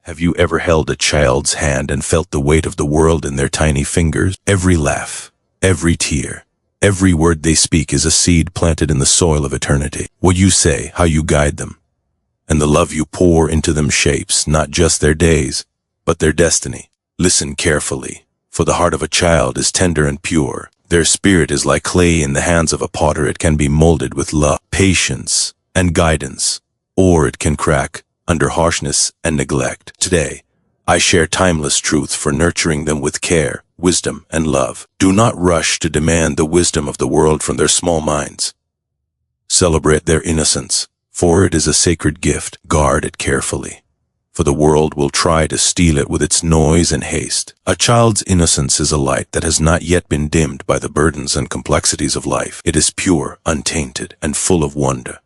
Have you ever held a child's hand and felt the weight of the world in their tiny fingers? Every laugh, every tear, every word they speak is a seed planted in the soil of eternity. What you say, how you guide them, and the love you pour into them shapes not just their days, but their destiny. Listen carefully, for the heart of a child is tender and pure. Their spirit is like clay in the hands of a potter. It can be molded with love, patience, and guidance, or it can crack under harshness and neglect. Today, I share timeless truth for nurturing them with care, wisdom, and love. Do not rush to demand the wisdom of the world from their small minds. Celebrate their innocence, for it is a sacred gift. Guard it carefully, for the world will try to steal it with its noise and haste. A child's innocence is a light that has not yet been dimmed by the burdens and complexities of life. It is pure, untainted, and full of wonder,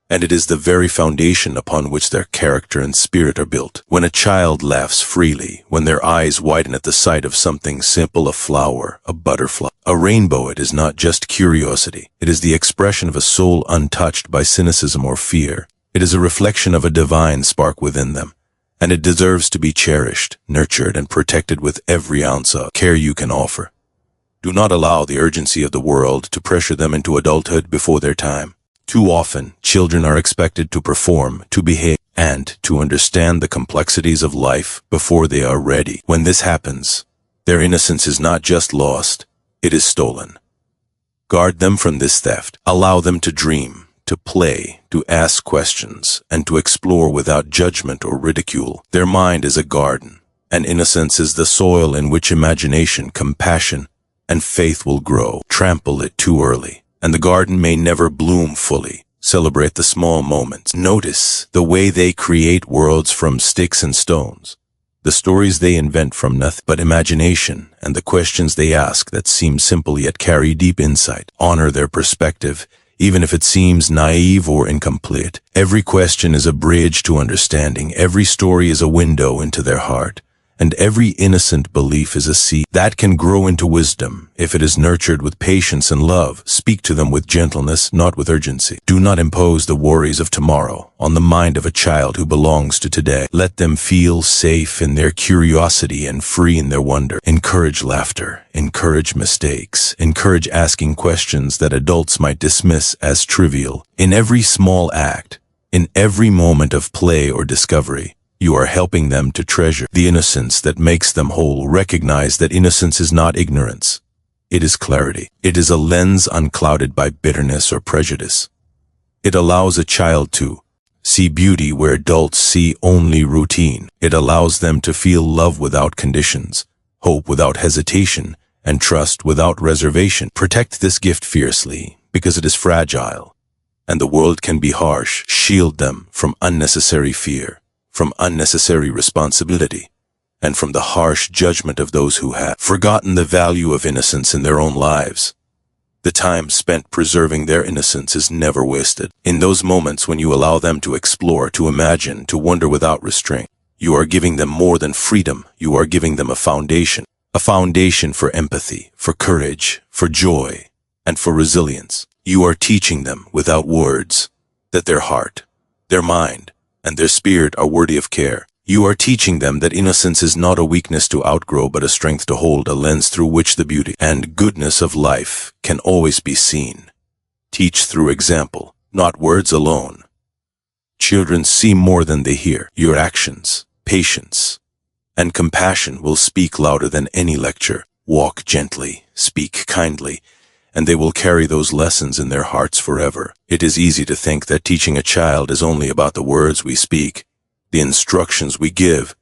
and it is the very foundation upon which their character and spirit are built. When a child laughs freely, when their eyes widen at the sight of something simple, a flower, a butterfly, a rainbow, it is not just curiosity. It is the expression of a soul untouched by cynicism or fear. It is a reflection of a divine spark within them, and it deserves to be cherished, nurtured, and protected with every ounce of care you can offer. Do not allow the urgency of the world to pressure them into adulthood before their time. Too often, children are expected to perform, to behave, and to understand the complexities of life before they are ready. When this happens, their innocence is not just lost, it is stolen. Guard them from this theft. Allow them to dream, to play, to ask questions, and to explore without judgment or ridicule. Their mind is a garden, and innocence is the soil in which imagination, compassion, and faith will grow. Trample it too early, and the garden may never bloom fully. Celebrate the small moments. Notice the way they create worlds from sticks and stones, the stories they invent from nothing but imagination, and the questions they ask that seem simple yet carry deep insight. Honor their perspective, even if it seems naive or incomplete. Every question is a bridge to understanding. Every story is a window into their heart, and every innocent belief is a seed that can grow into wisdom if it is nurtured with patience and love. Speak to them with gentleness, not with urgency. Do not impose the worries of tomorrow on the mind of a child who belongs to today. Let them feel safe in their curiosity and free in their wonder. Encourage laughter, encourage mistakes, encourage asking questions that adults might dismiss as trivial. In every small act, in every moment of play or discovery, you are helping them to treasure the innocence that makes them whole. Recognize that innocence is not ignorance. It is clarity. It is a lens unclouded by bitterness or prejudice. It allows a child to see beauty where adults see only routine. It allows them to feel love without conditions, hope without hesitation, and trust without reservation. Protect this gift fiercely, because it is fragile, and the world can be harsh. Shield them from unnecessary fear, from unnecessary responsibility, and from the harsh judgment of those who have forgotten the value of innocence in their own lives. The time spent preserving their innocence is never wasted. In those moments when you allow them to explore, to imagine, to wonder without restraint, you are giving them more than freedom. You are giving them a foundation for empathy, for courage, for joy, and for resilience. You are teaching them without words that their heart, their mind, and their spirit are worthy of care. You are teaching them that innocence is not a weakness to outgrow, but a strength to hold, a lens through which the beauty and goodness of life can always be seen. Teach through example, not words alone. Children see more than they hear. Your actions, patience, and compassion will speak louder than any lecture. Walk gently, speak kindly, and they will carry those lessons in their hearts forever. It is easy to think that teaching a child is only about the words we speak, the instructions we give,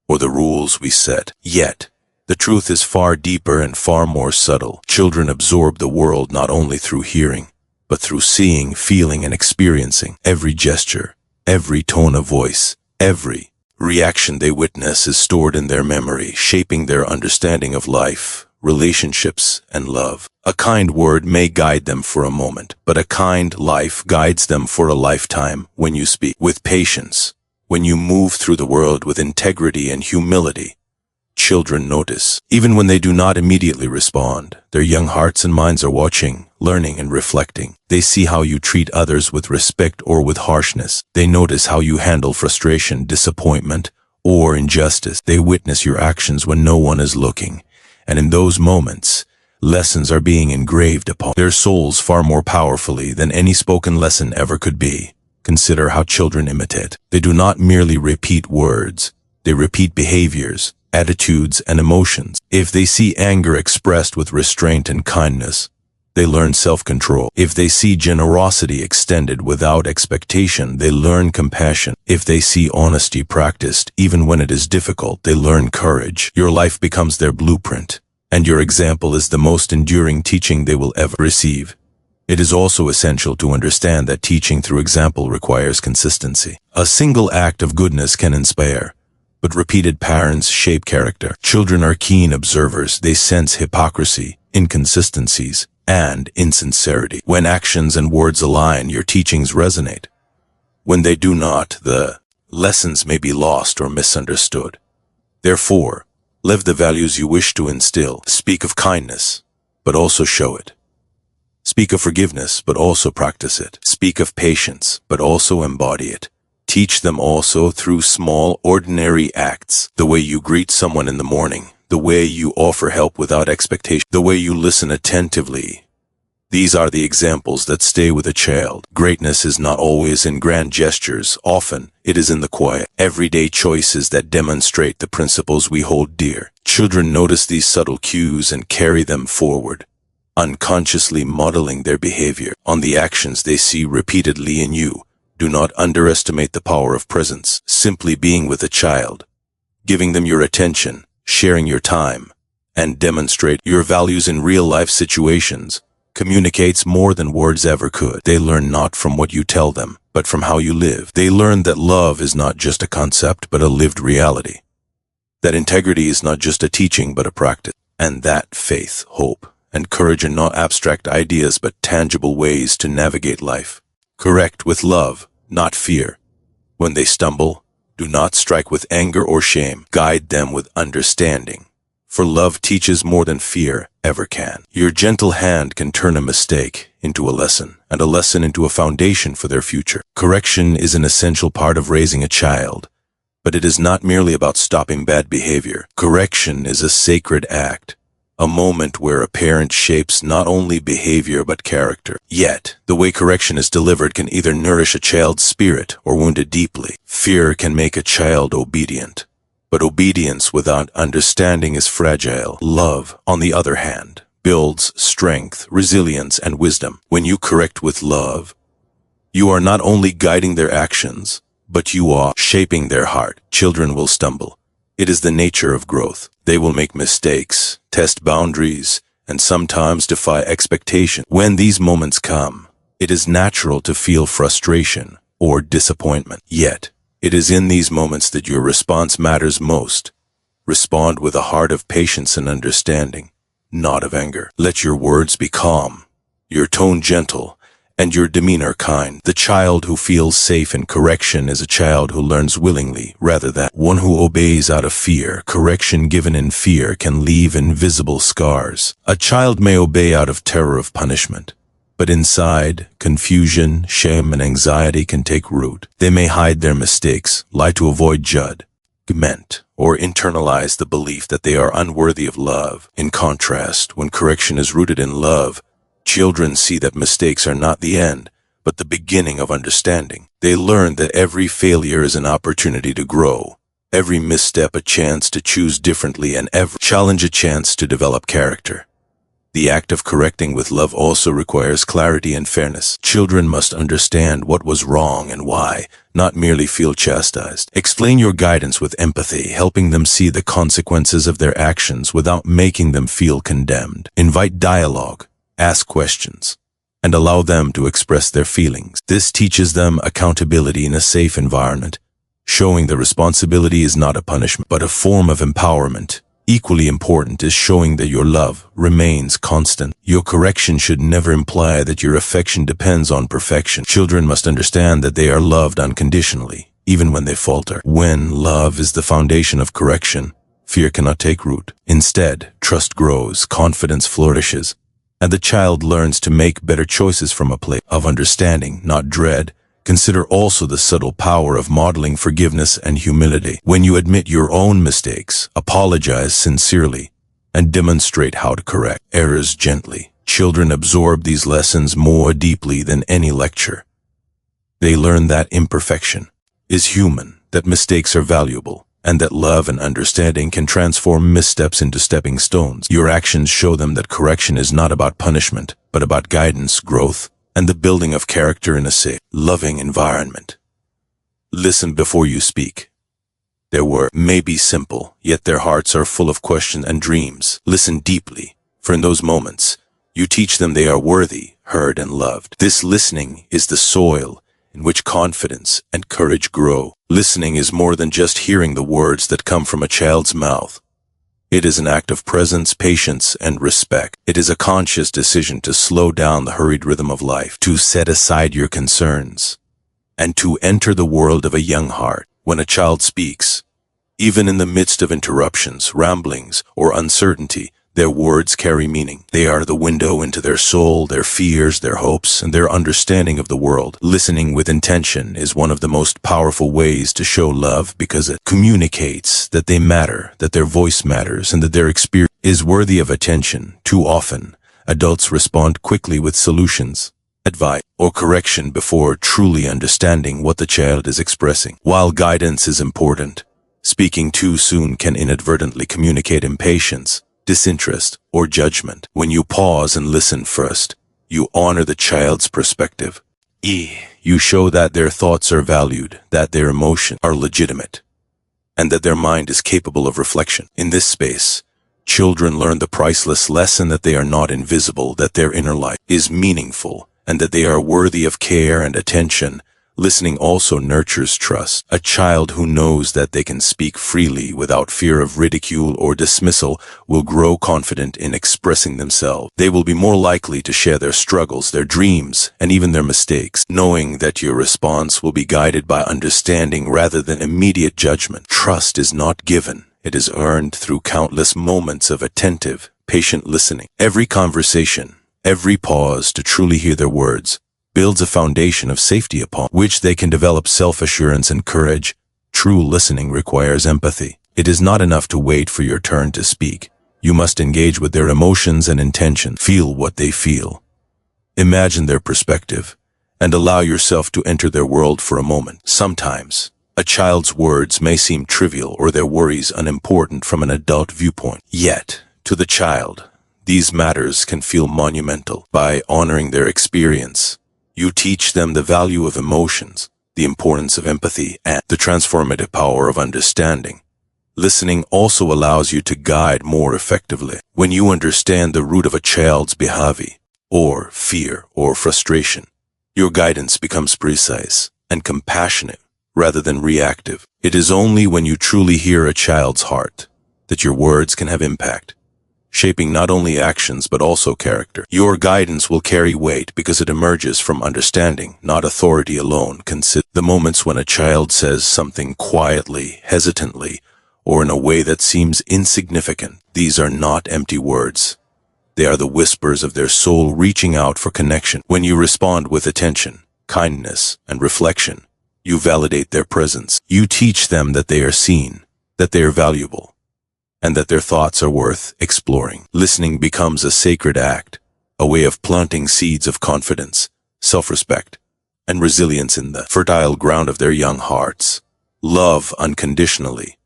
or the rules we set. Yet, the truth is far deeper and far more subtle. Children absorb the world not only through hearing, but through seeing, feeling, and experiencing. Every gesture, every tone of voice, every reaction they witness is stored in their memory, shaping their understanding of life, relationships, and love. A kind word may guide them for a moment, but a kind life guides them for a lifetime. When you speak with patience, when you move through the world with integrity and humility, children notice. Even when they do not immediately respond, their young hearts and minds are watching, learning, and reflecting. They see how you treat others with respect or with harshness. They notice how you handle frustration, disappointment, or injustice. They witness your actions when no one is looking, and in those moments, lessons are being engraved upon their souls far more powerfully than any spoken lesson ever could be. Consider how children imitate. They do not merely repeat words, they repeat behaviors, attitudes, and emotions. If they see anger expressed with restraint and kindness, they learn self-control. If they see generosity extended without expectation, they learn compassion. If they see honesty practiced even when it is difficult, they learn courage. Your life becomes their blueprint, and your example is the most enduring teaching they will ever receive. It is also essential to understand that teaching through example requires consistency. A single act of goodness can inspire, but repeated patterns shape character. Children are keen observers. They sense hypocrisy, inconsistencies, and insincerity. When actions and words align, your teachings resonate. When they do not, the lessons may be lost or misunderstood. Therefore, live the values you wish to instill. Speak of kindness, but also show it. Speak of forgiveness, but also practice it. Speak of patience, but also embody it. Teach them also through small, ordinary acts. The way you greet someone in the morning, the way you offer help without expectation, the way you listen attentively. These are the examples that stay with a child. Greatness is not always in grand gestures. Often, it is in the quiet, everyday choices that demonstrate the principles we hold dear. Children notice these subtle cues and carry them forward, unconsciously modeling their behavior on the actions they see repeatedly in you. Do not underestimate the power of presence. Simply being with a child, giving them your attention, sharing your time, and demonstrate your values in real-life situations communicates more than words ever could. They learn not from what you tell them, but from how you live. They learn that love is not just a concept, but a lived reality. That integrity is not just a teaching, but a practice. And that faith, hope, and courage are not abstract ideas, but tangible ways to navigate life. Correct with love, not fear. When they stumble, do not strike with anger or shame. Guide them with understanding, for love teaches more than fear ever can. Your gentle hand can turn a mistake into a lesson, and a lesson into a foundation for their future. Correction is an essential part of raising a child, but it is not merely about stopping bad behavior. Correction is a sacred act, a moment where a parent shapes not only behavior but character. Yet, the way correction is delivered can either nourish a child's spirit or wound it deeply. Fear can make a child obedient, but obedience without understanding is fragile. Love, on the other hand, builds strength, resilience, and wisdom. When you correct with love, you are not only guiding their actions, but you are shaping their heart. Children will stumble. It is the nature of growth. They will make mistakes, test boundaries, and sometimes defy expectation. When these moments come, it is natural to feel frustration or disappointment. Yet, it is in these moments that your response matters most. Respond with a heart of patience and understanding, not of anger. Let your words be calm, your tone gentle, and your demeanor kind. The child who feels safe in correction is a child who learns willingly rather than one who obeys out of fear. Correction given in fear can leave invisible scars. A child may obey out of terror of punishment, but inside, confusion, shame, and anxiety can take root. They may hide their mistakes, lie to avoid judgment, or internalize the belief that they are unworthy of love. In contrast, when correction is rooted in love, children see that mistakes are not the end, but the beginning of understanding. They learn that every failure is an opportunity to grow, every misstep a chance to choose differently, and every challenge a chance to develop character. The act of correcting with love also requires clarity and fairness. Children must understand what was wrong and why, not merely feel chastised. Explain your guidance with empathy, helping them see the consequences of their actions without making them feel condemned. Invite dialogue, ask questions, and allow them to express their feelings. This teaches them accountability in a safe environment, showing that responsibility is not a punishment, but a form of empowerment. Equally important is showing that your love remains constant. Your correction should never imply that your affection depends on perfection. Children must understand that they are loved unconditionally, even when they falter. When love is the foundation of correction, fear cannot take root. Instead, trust grows, confidence flourishes, and the child learns to make better choices from a place of understanding, not dread. Consider also the subtle power of modeling forgiveness and humility. When you admit your own mistakes, apologize sincerely, and demonstrate how to correct errors gently, children absorb these lessons more deeply than any lecture. They learn that imperfection is human, that mistakes are valuable, and that love and understanding can transform missteps into stepping stones. Your actions show them that correction is not about punishment, but about guidance, growth, and the building of character in a safe, loving environment. Listen before you speak. Their words may be simple, yet their hearts are full of questions and dreams. Listen deeply, for in those moments, you teach them they are worthy, heard, and loved. This listening is the soil in which confidence and courage grow. Listening is more than just hearing the words that come from a child's mouth. It is an act of presence, patience, and respect. It is a conscious decision to slow down the hurried rhythm of life, to set aside your concerns, and to enter the world of a young heart. When a child speaks, even in the midst of interruptions, ramblings, or uncertainty, their words carry meaning. They are the window into their soul, their fears, their hopes, and their understanding of the world. Listening with intention is one of the most powerful ways to show love because it communicates that they matter, that their voice matters, and that their experience is worthy of attention. Too often, adults respond quickly with solutions, advice, or correction before truly understanding what the child is expressing. While guidance is important, speaking too soon can inadvertently communicate impatience, disinterest, or judgment. When you pause and listen first, you honor the child's perspective. You show that their thoughts are valued, that their emotions are legitimate, and that their mind is capable of reflection. In this space, children learn the priceless lesson that they are not invisible, that their inner life is meaningful, and that they are worthy of care and attention. Listening also nurtures trust. A child who knows that they can speak freely without fear of ridicule or dismissal will grow confident in expressing themselves. They will be more likely to share their struggles, their dreams, and even their mistakes, knowing that your response will be guided by understanding rather than immediate judgment. Trust is not given. It is earned through countless moments of attentive, patient listening. Every conversation, every pause to truly hear their words, builds a foundation of safety upon which they can develop self-assurance and courage. True listening requires empathy. It is not enough to wait for your turn to speak. You must engage with their emotions and intentions. Feel what they feel. Imagine their perspective, and allow yourself to enter their world for a moment. Sometimes, a child's words may seem trivial or their worries unimportant from an adult viewpoint. Yet, to the child, these matters can feel monumental. By honoring their experience, you teach them the value of emotions, the importance of empathy, and the transformative power of understanding. Listening also allows you to guide more effectively. When you understand the root of a child's behavior, or fear, or frustration, your guidance becomes precise and compassionate rather than reactive. It is only when you truly hear a child's heart that your words can have impact, shaping not only actions but also character. Your guidance will carry weight because it emerges from understanding, not authority alone. Consider the moments when a child says something quietly, hesitantly, or in a way that seems insignificant. These are not empty words. They are the whispers of their soul reaching out for connection. When you respond with attention, kindness, and reflection, you validate their presence. You teach them that they are seen, that they are valuable, and that their thoughts are worth exploring. Listening becomes a sacred act, a way of planting seeds of confidence, self-respect, and resilience in the fertile ground of their young hearts. Love unconditionally.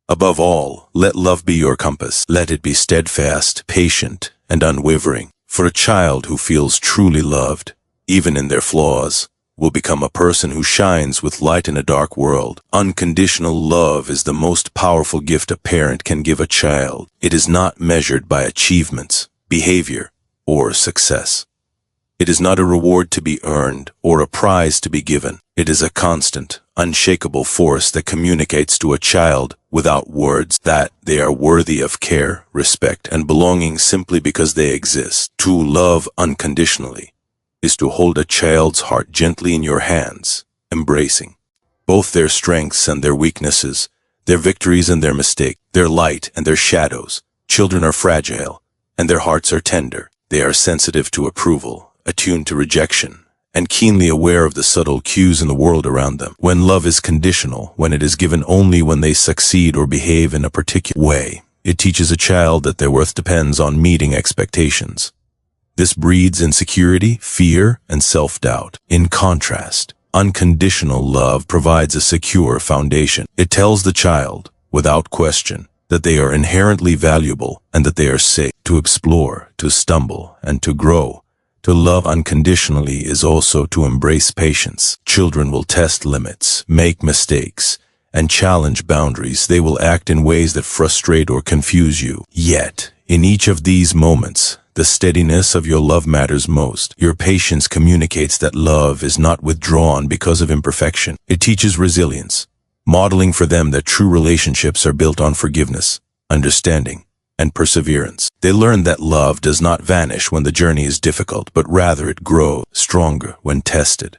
Above all, let love be your compass. Let it be steadfast, patient, and unwavering. For a child who feels truly loved, even in their flaws, will become a person who shines with light in a dark world. Unconditional love is the most powerful gift a parent can give a child. It is not measured by achievements, behavior, or success. It is not a reward to be earned or a prize to be given. It is a constant, unshakable force that communicates to a child without words that they are worthy of care, respect, and belonging simply because they exist. To love unconditionally is to hold a child's heart gently in your hands, embracing both their strengths and their weaknesses, their victories and their mistakes, their light and their shadows. Children are fragile, and their hearts are tender. They are sensitive to approval, attuned to rejection, and keenly aware of the subtle cues in the world around them. When love is conditional, when it is given only when they succeed or behave in a particular way, it teaches a child that their worth depends on meeting expectations. This breeds insecurity, fear, and self-doubt. In contrast, unconditional love provides a secure foundation. It tells the child, without question, that they are inherently valuable and that they are safe to explore, to stumble, and to grow. To love unconditionally is also to embrace patience. Children will test limits, make mistakes, and challenge boundaries. They will act in ways that frustrate or confuse you. Yet, in each of these moments, the steadiness of your love matters most. Your patience communicates that love is not withdrawn because of imperfection. It teaches resilience, modeling for them that true relationships are built on forgiveness, understanding, and perseverance. They learn that love does not vanish when the journey is difficult, but rather it grows stronger when tested.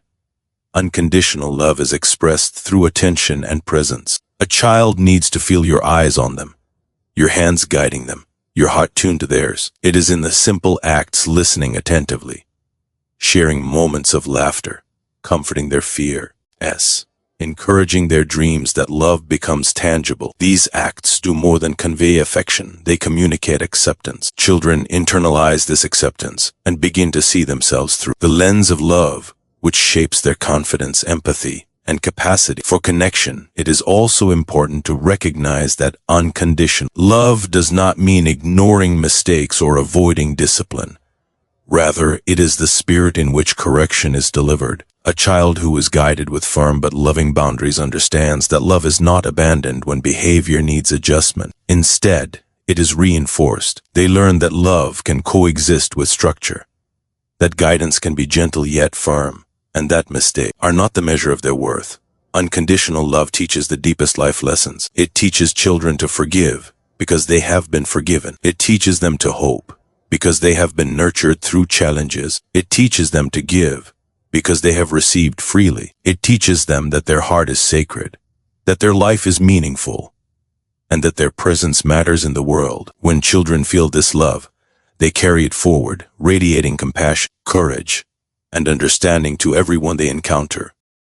Unconditional love is expressed through attention and presence. A child needs to feel your eyes on them, your hands guiding them, your heart tuned to theirs. It is in the simple acts, listening attentively, sharing moments of laughter, comforting their fears, encouraging their dreams, that love becomes tangible. These acts do more than convey affection, they communicate acceptance. Children internalize this acceptance and begin to see themselves through the lens of love, which shapes their confidence, empathy, and capacity for connection. It is also important to recognize that unconditional love does not mean ignoring mistakes or avoiding discipline. Rather, it is the spirit in which correction is delivered. A child who is guided with firm but loving boundaries understands that love is not abandoned when behavior needs adjustment. Instead, it is reinforced. They learn that love can coexist with structure, that guidance can be gentle yet firm, and that mistakes are not the measure of their worth. Unconditional love teaches the deepest life lessons. It teaches children to forgive because they have been forgiven. It teaches them to hope because they have been nurtured through challenges. It teaches them to give because they have received freely. It teaches them that their heart is sacred, that their life is meaningful, and that their presence matters in the world. When children feel this love, they carry it forward, radiating compassion, courage, and understanding to everyone they encounter.